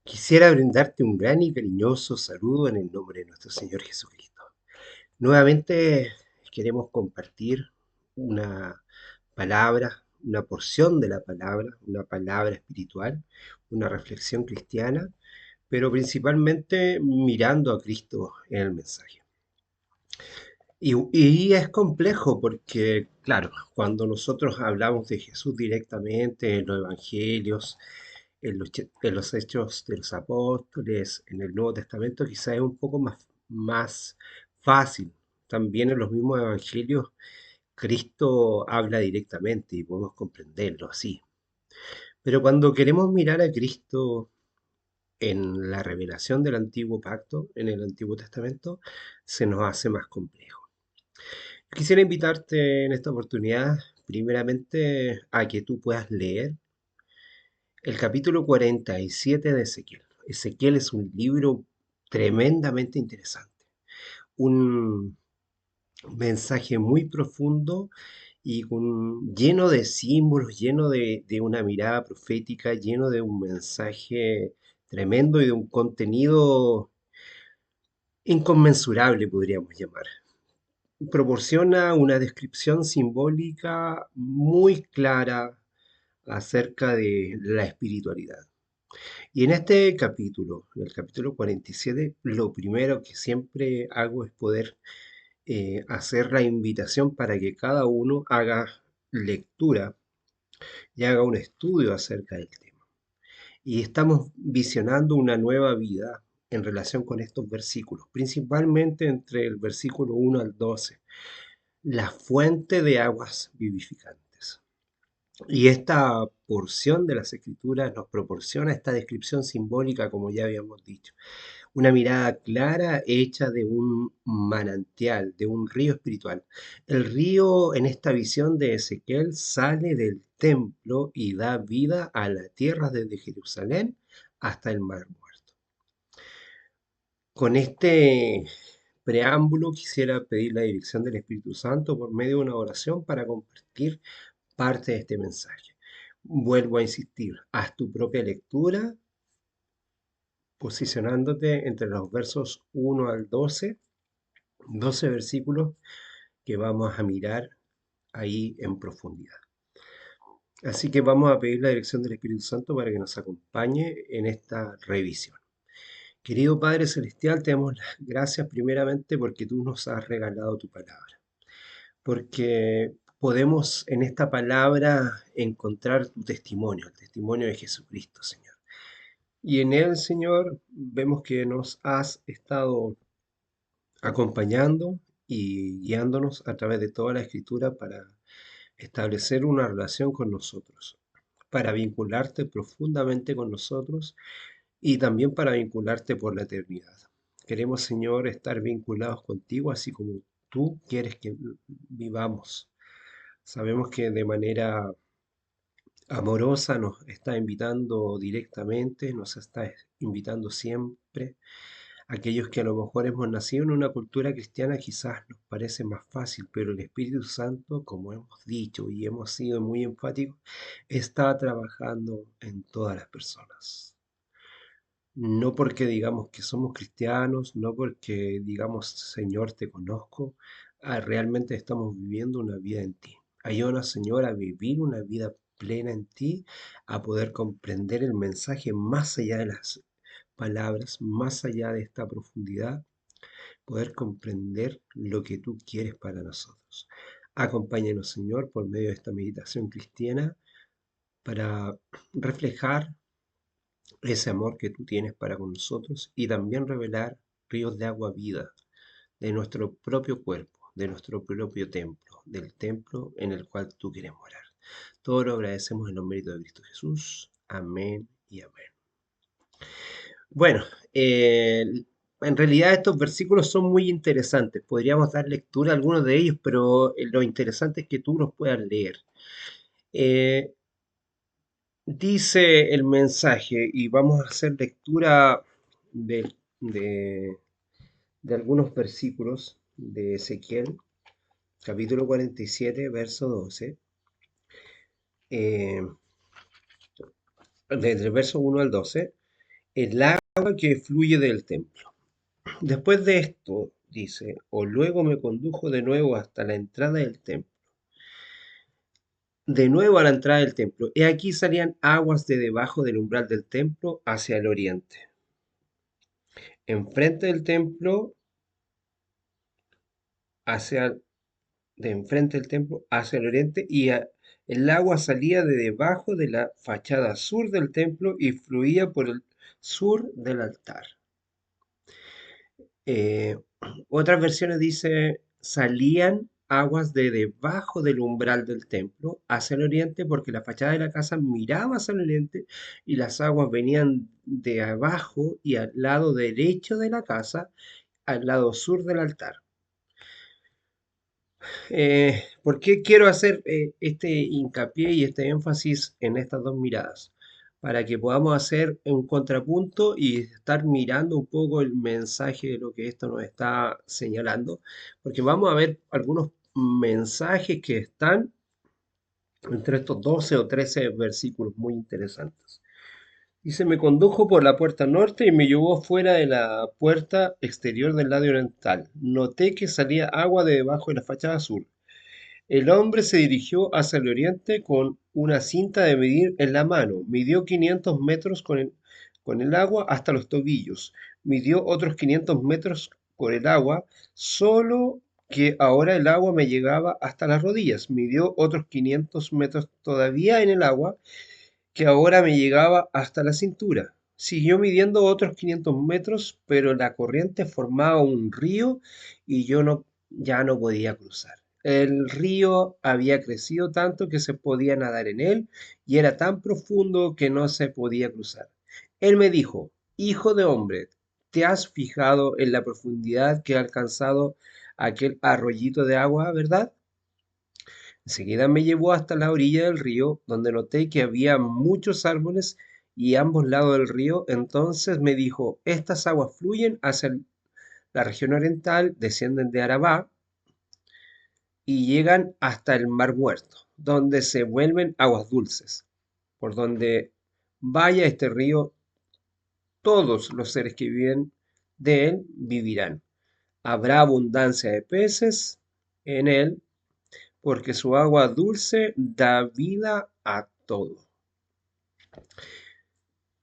Quisiera brindarte un gran y cariñoso saludo en el nombre de nuestro Señor Jesucristo. Nuevamente queremos compartir una palabra, una porción de la palabra, una palabra espiritual, una reflexión cristiana, pero principalmente mirando a Cristo en el mensaje. Y es complejo porque, claro, cuando nosotros hablamos de Jesús directamente en los evangelios, en los hechos de los apóstoles, en el Nuevo Testamento, quizás es un poco más fácil. También en los mismos evangelios, Cristo habla directamente y podemos comprenderlo así. Pero cuando queremos mirar a Cristo en la revelación del Antiguo Pacto, en el Antiguo Testamento, se nos hace más complejo. Quisiera invitarte en esta oportunidad, primeramente, a que tú puedas leer el capítulo 47 de Ezequiel. Ezequiel es un libro tremendamente interesante, un mensaje muy profundo y lleno de símbolos, lleno de una mirada profética, lleno de un mensaje tremendo y de un contenido inconmensurable, podríamos llamar. Proporciona una descripción simbólica muy clara acerca de la espiritualidad. Y en este capítulo, en el capítulo 47, lo primero que siempre hago es poder hacer la invitación para que cada uno haga lectura y haga un estudio acerca del tema. Y estamos visionando una nueva vida en relación con estos versículos, principalmente entre el versículo 1 al 12, la fuente de aguas vivificantes. Y esta porción de las escrituras nos proporciona esta descripción simbólica, como ya habíamos dicho, una mirada clara hecha de un manantial, de un río espiritual. El río en esta visión de Ezequiel sale del templo y da vida a la tierra desde Jerusalén hasta el Mar Muerto. Con este preámbulo quisiera pedir la dirección del Espíritu Santo por medio de una oración para compartir parte de este mensaje. Vuelvo a insistir, haz tu propia lectura posicionándote entre los versos 1 al 12, 12 versículos que vamos a mirar ahí en profundidad. Así que vamos a pedir la dirección del Espíritu Santo para que nos acompañe en esta revisión. Querido Padre Celestial, te damos las gracias primeramente porque tú nos has regalado tu palabra, porque podemos en esta palabra encontrar tu testimonio, el testimonio de Jesucristo, Señor. Y en él, Señor, vemos que nos has estado acompañando y guiándonos a través de toda la escritura para establecer una relación con nosotros, para vincularte profundamente con nosotros y también para vincularte por la eternidad. Queremos, Señor, estar vinculados contigo así como tú quieres que vivamos. Sabemos que de manera amorosa nos está invitando directamente, nos está invitando siempre. Aquellos que a lo mejor hemos nacido en una cultura cristiana quizás nos parece más fácil, pero el Espíritu Santo, como hemos dicho y hemos sido muy enfáticos, está trabajando en todas las personas. No porque digamos que somos cristianos, no porque digamos, Señor, te conozco, realmente estamos viviendo una vida en ti. Ayúdanos, Señor, a vivir una vida plena en ti, a poder comprender el mensaje más allá de las palabras, más allá de esta profundidad, poder comprender lo que tú quieres para nosotros. Acompáñanos, Señor, por medio de esta meditación cristiana para reflejar ese amor que tú tienes para con nosotros y también revelar ríos de agua vida de nuestro propio cuerpo, de nuestro propio templo, del templo en el cual tú quieres morar. Todo lo agradecemos en los méritos de Cristo Jesús. Amén y amén. Bueno, en realidad estos versículos son muy interesantes. Podríamos dar lectura a algunos de ellos, pero lo interesante es que tú los puedas leer. Eh, Dice el mensaje, y vamos a hacer lectura de, de- de algunos versículos de Ezequiel, capítulo 47, verso 12, eh, desde el verso 1 al 12. el agua que fluye del templo. Después de esto, dice, o luego me condujo de nuevo hasta la entrada del templo. De nuevo a la entrada del templo. He aquí salían aguas de debajo del umbral del templo hacia el oriente. Enfrente del templo, hacia, de enfrente del templo hacia el oriente, el agua salía de debajo de la fachada sur del templo y fluía por el sur del altar. Eh, Otras versiones dice, salían aguas de debajo del umbral del templo hacia el oriente porque la fachada de la casa miraba hacia el oriente y las aguas venían de abajo y al lado derecho de la casa, al lado sur del altar. ¿Por qué quiero hacer este hincapié y este énfasis en estas dos miradas? Para que podamos hacer un contrapunto y estar mirando un poco el mensaje de lo que esto nos está señalando, porque vamos a ver algunos mensajes que están entre estos 12 o 13 versículos muy interesantes. Dice, me condujo por la puerta norte y me llevó fuera de la puerta exterior del lado oriental. Noté que salía agua de debajo de la fachada sur. El hombre se dirigió hacia el oriente con una cinta de medir en la mano. Midió 500 metros con el agua hasta los tobillos. Midió otros 500 metros con el agua, solo que ahora el agua me llegaba hasta las rodillas. Midió otros 500 metros todavía en el agua, que ahora me llegaba hasta la cintura. Siguió midiendo otros 500 metros, pero la corriente formaba un río y ya no podía cruzar. El río había crecido tanto que se podía nadar en él y era tan profundo que no se podía cruzar. Él me dijo, hijo de hombre, ¿te has fijado en la profundidad que ha alcanzado aquel arroyito de agua, verdad? Enseguida me llevó hasta la orilla del río, donde noté que había muchos árboles y a ambos lados del río. Entonces me dijo, estas aguas fluyen hacia la región oriental, descienden de Arabá y llegan hasta el Mar Muerto, donde se vuelven aguas dulces. Por donde vaya este río, todos los seres que viven de él vivirán. Habrá abundancia de peces en él porque su agua dulce da vida a todo.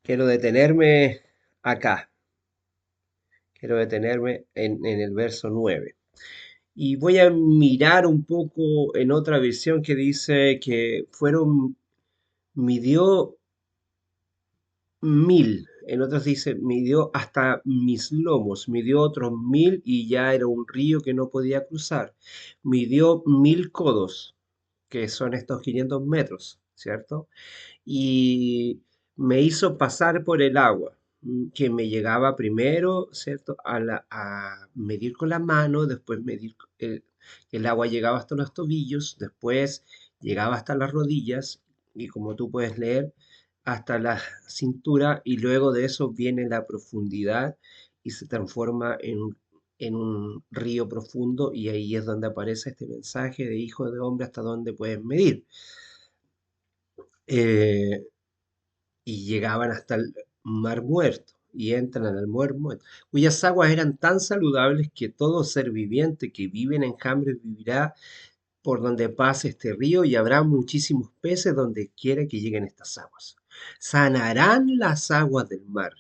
Quiero detenerme acá, quiero detenerme en el verso 9. Y voy a mirar un poco en otra versión que dice que midió 1000. En otras dice, midió hasta mis lomos, midió otros 1000 y ya era un río que no podía cruzar. Midió 1000 codos, que son estos 500 metros, ¿cierto? Y me hizo pasar por el agua, que me llegaba primero, ¿cierto? A medir con la mano, después medir, el agua llegaba hasta los tobillos, después llegaba hasta las rodillas, y como tú puedes leer, hasta la cintura, y luego de eso viene la profundidad y se transforma en un río profundo, y ahí es donde aparece este mensaje de hijo de hombre hasta dónde puedes medir. Eh, y llegaban hasta el Mar Muerto y entran al Mar Muerto, cuyas aguas eran tan saludables que todo ser viviente que vive en enjambres vivirá por donde pase este río y habrá muchísimos peces donde quiera que lleguen estas aguas. Sanarán las aguas del mar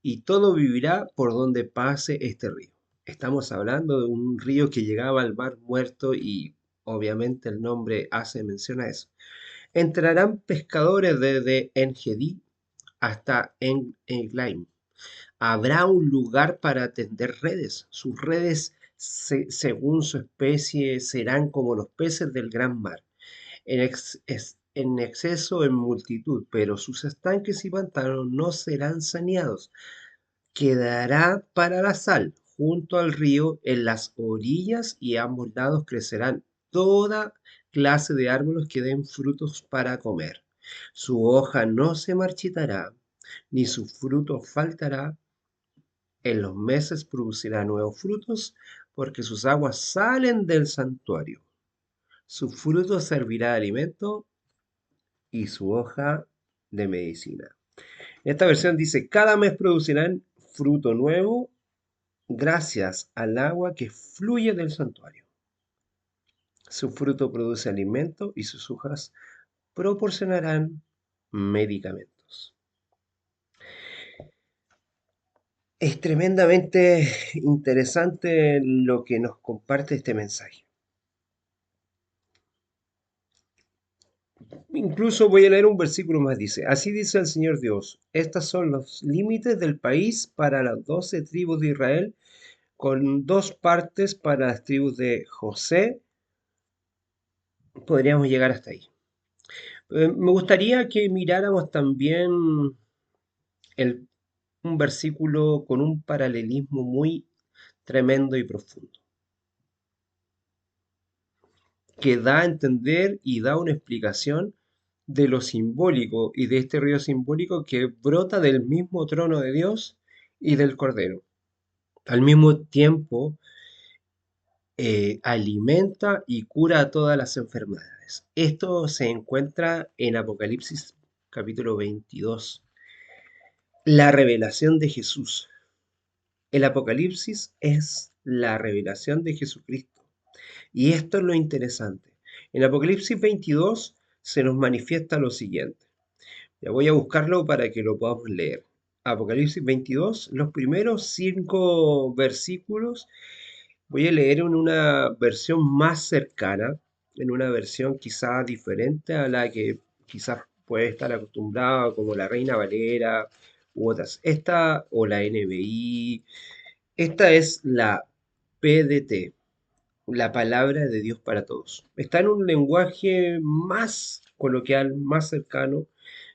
y todo vivirá por donde pase este río. Estamos hablando de un río que llegaba al Mar Muerto y obviamente el nombre hace mención a eso. Entrarán pescadores desde Engedi hasta Englaim. Habrá un lugar para tender redes. Sus redes, según su especie, serán como los peces del gran mar, en exceso, en multitud, pero sus estanques y pantanos no serán saneados. Quedará para la sal, junto al río, en las orillas y a ambos lados crecerán toda clase de árboles que den frutos para comer. Su hoja no se marchitará, ni su fruto faltará. En los meses producirá nuevos frutos, porque sus aguas salen del santuario. Su fruto servirá de alimento y su hoja de medicina. Esta versión dice, cada mes producirán fruto nuevo gracias al agua que fluye del santuario. Su fruto produce alimento y sus hojas proporcionarán medicamentos. Es tremendamente interesante lo que nos comparte este mensaje. Incluso voy a leer un versículo más, dice, así dice el Señor Dios, estos son los límites del país para las 12 tribus de Israel, con dos partes para las tribus de José, podríamos llegar hasta ahí. Me gustaría que miráramos también el- un versículo con un paralelismo muy tremendo y profundo, que da a entender y da una explicación de lo simbólico y de este río simbólico que brota del mismo trono de Dios y del Cordero. Al mismo tiempo, alimenta y cura todas las enfermedades. Esto se encuentra en Apocalipsis capítulo 22. La revelación de Jesús. El Apocalipsis es la revelación de Jesucristo. Y esto es lo interesante. En Apocalipsis 22 se nos manifiesta lo siguiente. Ya voy a buscarlo para que lo podamos leer. Apocalipsis 22, los primeros 5 versículos, voy a leer en una versión más cercana, en una versión quizá diferente a la que quizás puede estar acostumbrado, como la Reina Valera u otras. Esta o la NBI. Esta es la PDT, la palabra de Dios para todos. Está en un lenguaje más coloquial, más cercano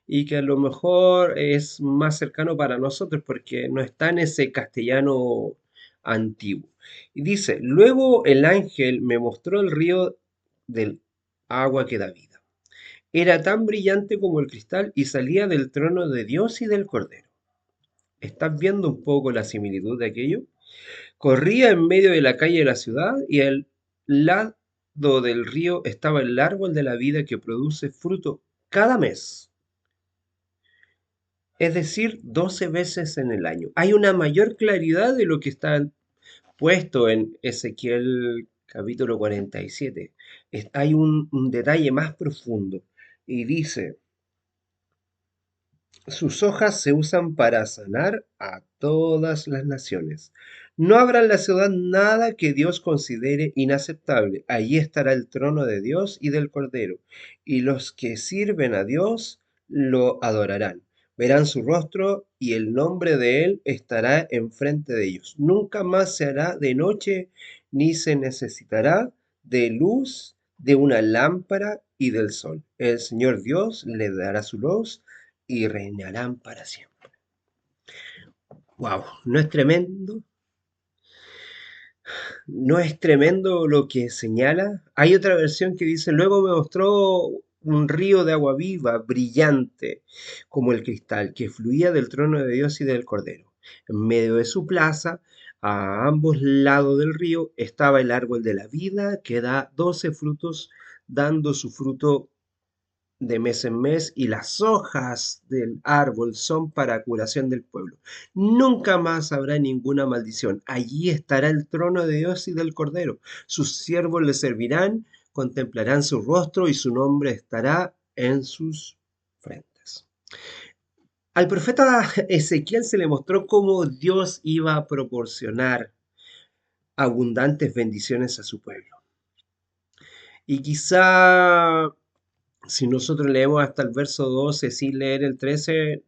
y que a lo mejor es más cercano para nosotros porque no está en ese castellano antiguo. Y dice, luego el ángel me mostró el río del agua que da vida. Era tan brillante como el cristal y salía del trono de Dios y del Cordero. ¿Estás viendo un poco la similitud de aquello? Corría en medio de la calle de la ciudad y al lado del río estaba el árbol de la vida que produce fruto cada mes, es decir, 12 veces en el año. Hay una mayor claridad de lo que está puesto en Ezequiel capítulo 47. Hay un detalle más profundo y dice, sus hojas se usan para sanar a todas las naciones. No habrá en la ciudad nada que Dios considere inaceptable. Allí estará el trono de Dios y del Cordero, y los que sirven a Dios lo adorarán. Verán su rostro y el nombre de Él estará enfrente de ellos. Nunca más se hará de noche, ni se necesitará de luz de una lámpara y del sol. El Señor Dios le dará su luz y reinarán para siempre. Wow, ¿no es tremendo? ¿No es tremendo lo que señala? Hay otra versión que dice, luego me mostró un río de agua viva, brillante, como el cristal, que fluía del trono de Dios y del Cordero. En medio de su plaza, a ambos lados del río, estaba el árbol de la vida, que da 12 frutos, dando su fruto de mes en mes, y las hojas del árbol son para curación del pueblo. Nunca más habrá ninguna maldición. Allí estará el trono de Dios y del Cordero. Sus siervos le servirán, contemplarán su rostro y su nombre estará en sus frentes. Al profeta Ezequiel se le mostró cómo Dios iba a proporcionar abundantes bendiciones a su pueblo. Y quizá si nosotros leemos hasta el verso 12 sin leer el 13,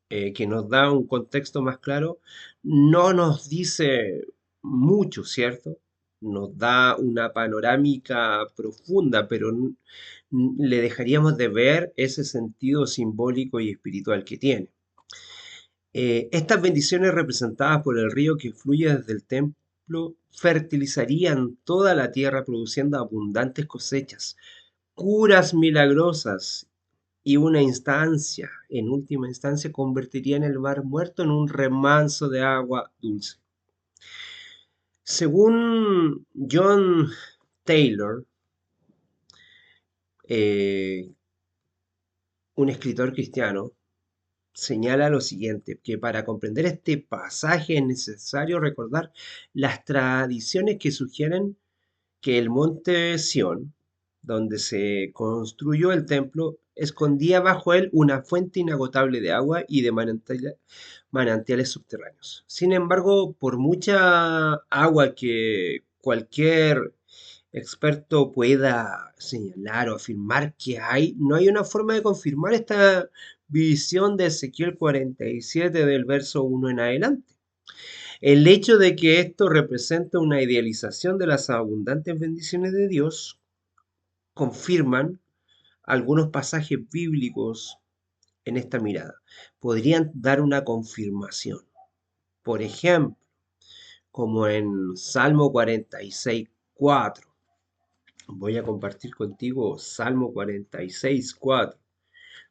que nos da un contexto más claro, no nos dice mucho, ¿cierto? Nos da una panorámica profunda, pero le dejaríamos de ver ese sentido simbólico y espiritual que tiene. Estas bendiciones representadas por el río que fluye desde el templo fertilizarían toda la tierra produciendo abundantes cosechas, curas milagrosas y una instancia, en última instancia, convertiría en el mar muerto en un remanso de agua dulce. Según John Taylor, eh, un escritor cristiano, señala lo siguiente, que para comprender este pasaje es necesario recordar las tradiciones que sugieren que el monte Sión, donde se construyó el templo, escondía bajo él una fuente inagotable de agua y de manantiales subterráneos. Sin embargo, por mucha agua que cualquier experto pueda señalar o afirmar que hay, no hay una forma de confirmar esta visión de Ezequiel 47 del verso 1 en adelante. El hecho de que esto representa una idealización de las abundantes bendiciones de Dios confirman algunos pasajes bíblicos en esta mirada. Podrían dar una confirmación. Por ejemplo, como en Salmo 46:4. Voy a compartir contigo Salmo 46:4.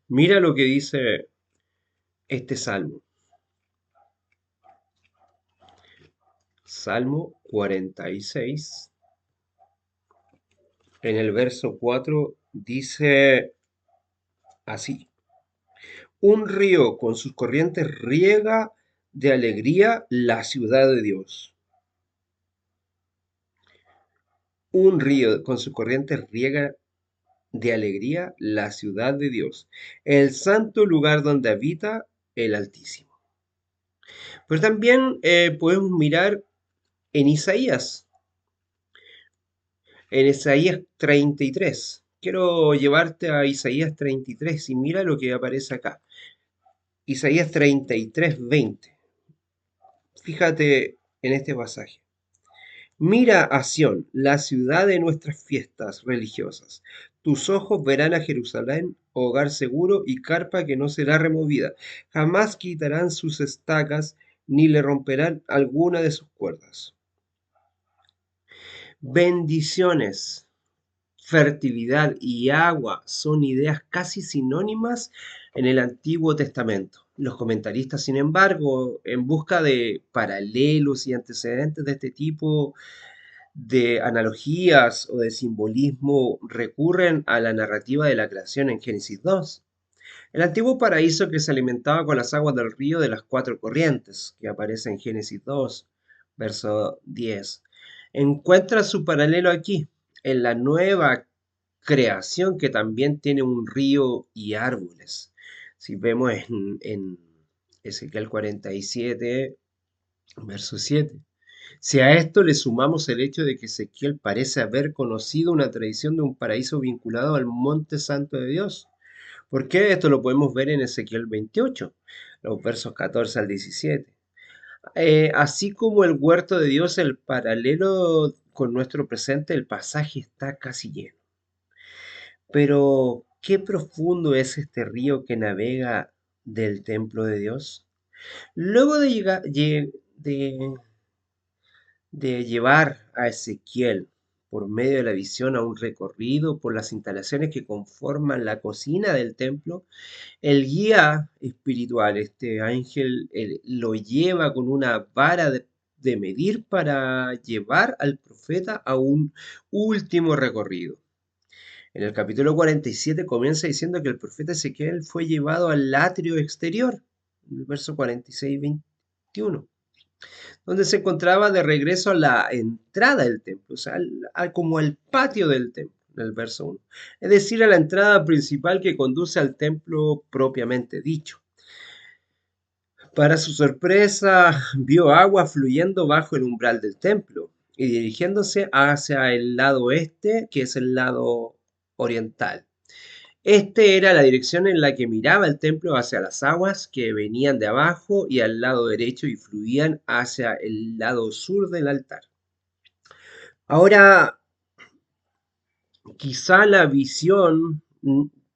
Mira lo que dice este salmo. Salmo 46, en el verso 4 dice así: un río con sus corrientes riega de alegría la ciudad de Dios. Un río con sus corrientes riega de alegría la ciudad de Dios, el santo lugar donde habita el Altísimo. Pero también podemos mirar en Isaías 33. Quiero llevarte a Isaías 33 y mira lo que aparece acá. Isaías 33:20. Fíjate en este pasaje. Mira a Sión, la ciudad de nuestras fiestas religiosas. Tus ojos verán a Jerusalén, hogar seguro y carpa que no será removida. Jamás quitarán sus estacas ni le romperán alguna de sus cuerdas. Bendiciones, fertilidad y agua son ideas casi sinónimas en el Antiguo Testamento. Los comentaristas, sin embargo, en busca de paralelos y antecedentes de este tipo de analogías o de simbolismo, recurren a la narrativa de la creación en Génesis 2. El antiguo paraíso que se alimentaba con las aguas del río de las cuatro corrientes, que aparece en Génesis 2, verso 10, encuentra su paralelo aquí, en la nueva creación que también tiene un río y árboles. Si vemos en Ezequiel 47, verso 7. Si a esto le sumamos el hecho de que Ezequiel parece haber conocido una tradición de un paraíso vinculado al monte santo de Dios. ¿Por qué? Esto lo podemos ver en Ezequiel 28, los versos 14 al 17. Así como el huerto de Dios, el paralelo con nuestro presente, el pasaje está casi lleno. Pero, ¿qué profundo es este río que navega del templo de Dios? Luego de llevar a Ezequiel por medio de la visión a un recorrido por las instalaciones que conforman la cocina del templo, el guía espiritual, este ángel, lo lleva con una vara de medir para llevar al profeta a un último recorrido. En el capítulo 47 comienza diciendo que el profeta Ezequiel fue llevado al atrio exterior, en el verso 46-21, donde se encontraba de regreso a la entrada del templo, o sea, como al patio del templo, en el verso 1, es decir, a la entrada principal que conduce al templo propiamente dicho. Para su sorpresa, vio agua fluyendo bajo el umbral del templo y dirigiéndose hacia el lado oeste, que es el lado oriental. Este era la dirección en la que miraba el templo, hacia las aguas que venían de abajo y al lado derecho y fluían hacia el lado sur del altar. Ahora, quizá la visión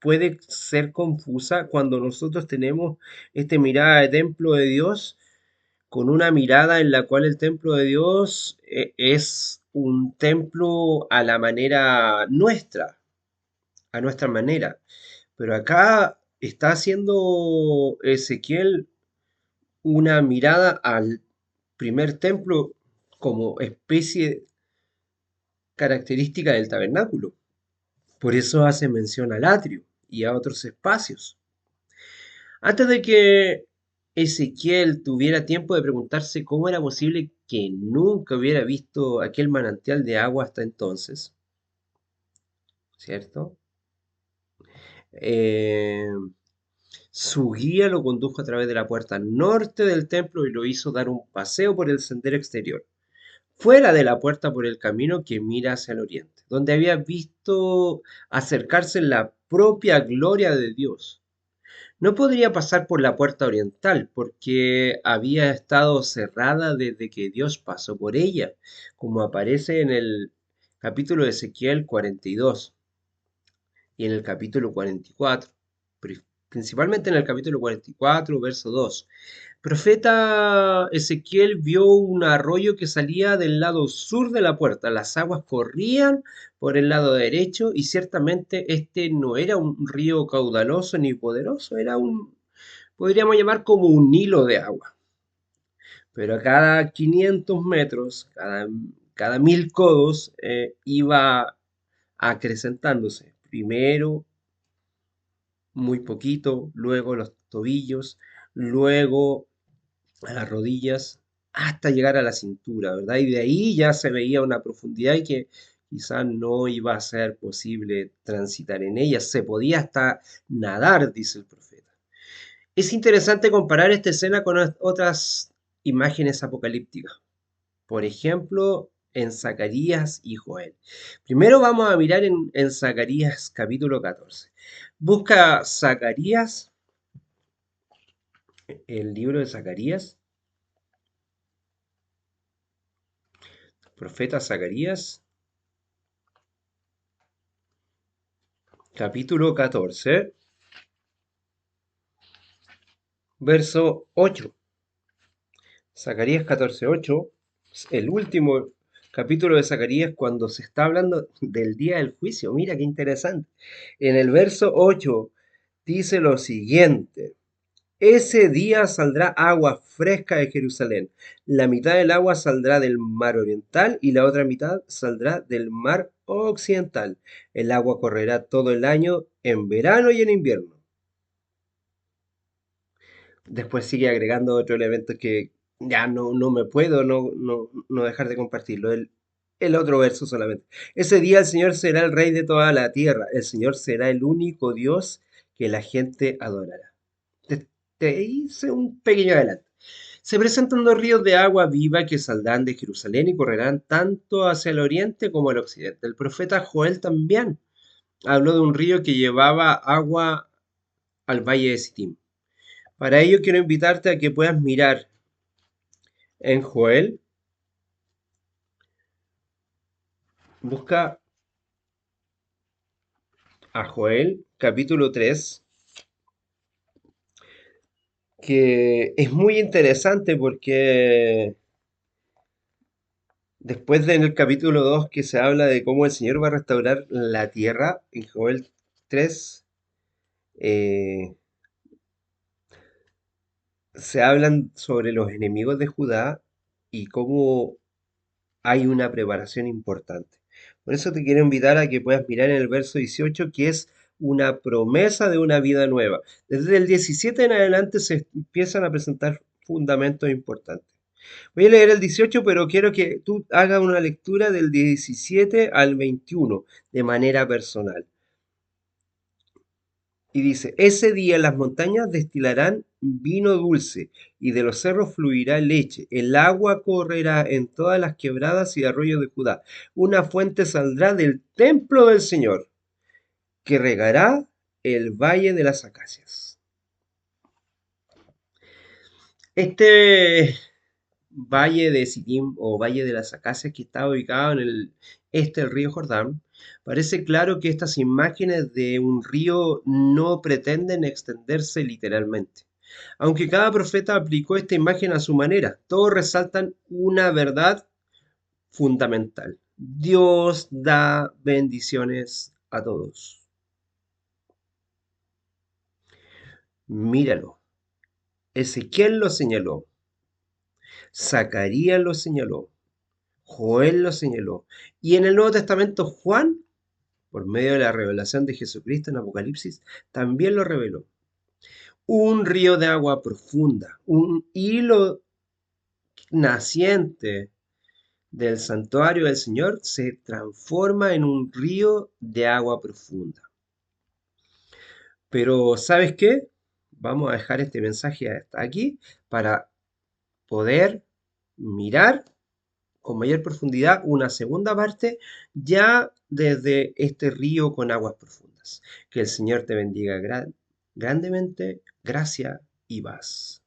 puede ser confusa cuando nosotros tenemos esta mirada de templo de Dios con una mirada en la cual el templo de Dios es un templo a la manera nuestra, a nuestra manera. Pero acá está haciendo Ezequiel una mirada al primer templo como especie característica del tabernáculo. Por eso hace mención al atrio y a otros espacios. Antes de que Ezequiel tuviera tiempo de preguntarse cómo era posible que nunca hubiera visto aquel manantial de agua hasta entonces, ¿cierto? Eh, Su guía lo condujo a través de la puerta norte del templo y lo hizo dar un paseo por el sendero exterior, fuera de la puerta por el camino que mira hacia el oriente, donde había visto acercarse la propia gloria de Dios. No podría pasar por la puerta oriental porque había estado cerrada desde que Dios pasó por ella, como aparece en el capítulo de Ezequiel 42 y en el capítulo 44, principalmente en el capítulo 44, verso 2. Profeta Ezequiel vio un arroyo que salía del lado sur de la puerta. Las aguas corrían por el lado derecho y ciertamente este no era un río caudaloso ni poderoso, era un, podríamos llamar como un hilo de agua. Pero a cada 500 metros, cada 1000 codos, iba acrecentándose. Primero muy poquito, luego los tobillos, luego a las rodillas, hasta llegar a la cintura, ¿verdad? Y de ahí ya se veía una profundidad y que quizás no iba a ser posible transitar en ella, se podía hasta nadar, dice el profeta. Es interesante comparar esta escena con otras imágenes apocalípticas, por ejemplo, en Zacarías y Joel. Primero vamos a mirar en Zacarías capítulo 14. Busca Zacarías, el libro de Zacarías, profeta Zacarías, capítulo 14, verso 8. Zacarías 14, 8, el último capítulo de Zacarías cuando se está hablando del día del juicio. Mira qué interesante. En el verso 8 dice lo siguiente. Ese día saldrá agua fresca de Jerusalén. La mitad del agua saldrá del mar oriental y la otra mitad saldrá del mar occidental. El agua correrá todo el año en verano y en invierno. Después sigue agregando otro elemento que ya no me puedo no dejar de compartirlo. El otro verso solamente. Ese día el Señor será el Rey de toda la tierra. El Señor será el único Dios que la gente adorará. Te, te hice un pequeño adelanto. Se presentan dos ríos de agua viva que saldrán de Jerusalén y correrán tanto hacia el oriente como al occidente. El profeta Joel también habló de un río que llevaba agua al valle de Sittim. Para ello quiero invitarte a que puedas mirar en Joel, busca a Joel capítulo 3, que es muy interesante porque después de en el capítulo 2 que se habla de cómo el Señor va a restaurar la tierra, en Joel 3 eh, se hablan sobre los enemigos de Judá y cómo hay una preparación importante. Por eso te quiero invitar a que puedas mirar en el verso 18, que es una promesa de una vida nueva. Desde el 17 en adelante se empiezan a presentar fundamentos importantes. Voy a leer el 18, pero quiero que tú hagas una lectura del 17 al 21 de manera personal. Y dice, ese día las montañas destilarán vino dulce, y de los cerros fluirá leche. El agua correrá en todas las quebradas y arroyos de Judá. Una fuente saldrá del templo del Señor, que regará el valle de las acacias. Este valle de Sittim o valle de las acacias que está ubicado en el este del río Jordán, parece claro que estas imágenes de un río no pretenden extenderse literalmente. Aunque cada profeta aplicó esta imagen a su manera, todos resaltan una verdad fundamental. Dios da bendiciones a todos. Míralo. Ezequiel lo señaló, Zacarías lo señaló, Joel lo señaló. Y en el Nuevo Testamento Juan, por medio de la revelación de Jesucristo en Apocalipsis, también lo reveló. un río de agua profunda, un hilo naciente del santuario del Señor se transforma en un río de agua profunda. Pero ¿sabes qué? Vamos a dejar este mensaje hasta aquí para poder mirar con mayor profundidad una segunda parte ya desde este río con aguas profundas. Que el Señor te bendiga grandemente. Gracias y paz.